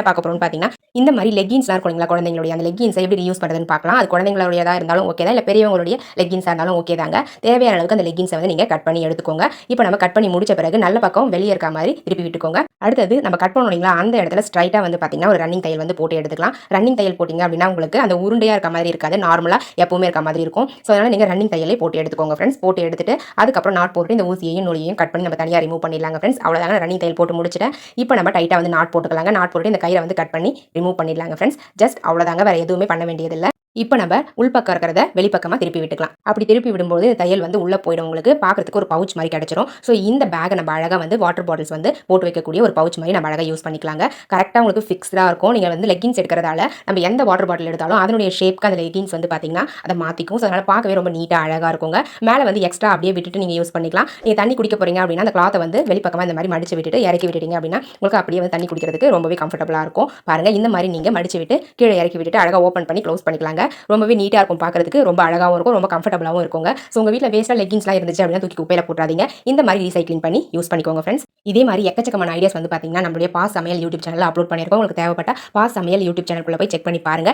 பார்க்க போறோம்னு பார்த்தீங்கன்னா, இந்த மாரி லெக்கின்ஸ்லாம் இருக்கும் இல்லைங்களா குழந்தைங்களுடைய, அந்த லெக்கின்ஸை எப்படி ரீயூஸ் பண்ணுறதுன்னு பார்க்கலாம். அது குழந்தைங்களுடையதா இருந்தாலும் ஓகே தான், இல்ல பெரியவங்களுடைய லெக்கின்ஸா இருந்தாலும் ஓகே தாங்க. தேவையான அளவுக்கு அந்த லெக்கின்ஸை வந்து நீங்க கட் பண்ணி எடுத்துக்கோங்க. இப்போ நம்ம கட் பண்ணி முடிச்ச பிறகு நல்ல பக்கம் வெளியே இருக்க மாதிரி திருப்பி விட்டுக்கோங்க. அடுத்தது நம்ம கட் பண்ணோம் இல்லைங்களா, அந்த இடத்துல ஸ்ட்ரைட்டா வந்து பார்த்தீங்கன்னா ஒரு ரன்னிங் தையல் வந்து போட்டு எடுத்துக்கலாம். ரன்னிங் தையல் போட்டிங்க அப்படின்னா உங்களுக்கு அந்த உருண்டையா இருக்க மாதிரி இருக்காது, நார்மலா எப்பவுமே இருக்க மாதிரி இருக்கும். ஸோ அதனால நீங்க ரன்னிங் தையலே போட்டு எடுத்துக்கோங்க ஃப்ரெண்ட்ஸ். போட்டு எடுத்துட்டு அதுக்கப்புறம் நாட் போட்டு இந்த ஊசியையும் நூலையும் கட் பண்ணி நம்ம தனியாக ரிமூவ் பண்ணிடலாங்க ஃப்ரெண்ட்ஸ். அவ்வளோதாங்க, ரன்னிங் தையல் போட்டு முடிச்சிட்டேன். இப்போ நம்ம டைட்டா வந்து நாட் போட்டுக்கலாங்க. நாட் போட்டு இந்த கயிறை வந்து கட் பண்ணி ரிமூவ் பண்ணிடலாங்க ஃப்ரெண்ட்ஸ். ஜஸ்ட் அவ்வளோதாங்க, வேற எதுவுமே பண்ண வேண்டியதில்லை. இப்போ நம்ம உள்பக்கம் இருக்கிறத வெளிப்பக்கமாக திருப்பி விட்டுக்கலாம். அப்படி திருப்பி விடும்போது தையல் வந்து உள்ளே போயிடும், உங்களுக்கு பார்க்கறதுக்கு ஒரு பவுச் மாதிரி கிடைச்சிரும். ஸோ இந்த பேக்கை நம்ம அழகாக வந்து வாட்டர் பாட்டில்ஸ் வந்து போட்டு வைக்கக்கூடிய ஒரு பவுச் மாதிரி நம்ம அழகாக யூஸ் பண்ணிக்கலாங்க. கரெக்டாக உங்களுக்கு ஃபிக்ஸ்டாக இருக்கும். நீங்கள் வந்து லெக்கின்ஸ் எடுக்கிறதால நம்ம எந்த வாட்டர் பாட்டில் எடுத்தாலும் அதனுடைய ஷேப்க்கு அந்த லெக்கின்ஸ் வந்து பார்த்தீங்கன்னா அதை மாற்றிக்கும். ஸோ அதனால் பார்க்கவே ரொம்ப நீட்டாக அழகாக இருக்குங்க. மேலே வந்து எக்ஸ்ட்ரா அப்படியே விட்டுட்டு நீங்கள் யூஸ் பண்ணிக்கலாம். நீங்கள் தண்ணி குடிக்க போகிறீங்க அப்படின்னா அந்த கிளாத்தை வந்து வெளிப்பக்கமாக இந்த மாதிரி மடிச்சு விட்டுட்டு இறக்கி விட்டுட்டீங்க அப்படின்னா உங்களுக்கு அப்படியே வந்து தண்ணி குடிக்கிறதுக்கு ரொம்பவே கம்ஃபர்டபுளாக இருக்கும். பாருங்கள், இந்த மாதிரி நீங்கள் மடிச்சு விட்டு கீழே இறக்கி விட்டுட்டு அழகாக ஓப்பன் பண்ணி க்ளோஸ் பண்ணிக்கலாங்க. ரொம்பவே நீட்டாக இருக்கும், பார்க்கறதுக்கு ரொம்ப அழகாகவும் இருக்கும், ரொம்ப கம்ஃபர்டபுளாகவும் இருக்குங்க. ஸோ உங்கள் வீட்டில் வேஸ்ட்டாக லெக்கின்ஸ்லாம் இருந்துச்சு அப்படின்னா தூக்கி குப்பையில் போட்டுறாதீங்க. இந்த மாதிரி ரீசைக்ளிங் பண்ணி யூஸ் பண்ணிக்கோங்க ஃப்ரெண்ட்ஸ். இதே மாதிரி எக்கச்சக்கமான ஐடியாஸ் வந்து பார்த்தீங்கன்னா நம்மளுடைய பாஸ் சமையல் யூடியூப் சேனலில் அப்லோட் பண்ணியிருக்கோம். உங்களுக்கு தேவைப்பட்ட பாஸ் சமையல் யூடியூப் சேனலுக்குள்ள போய் செக் பண்ணி பாருங்க.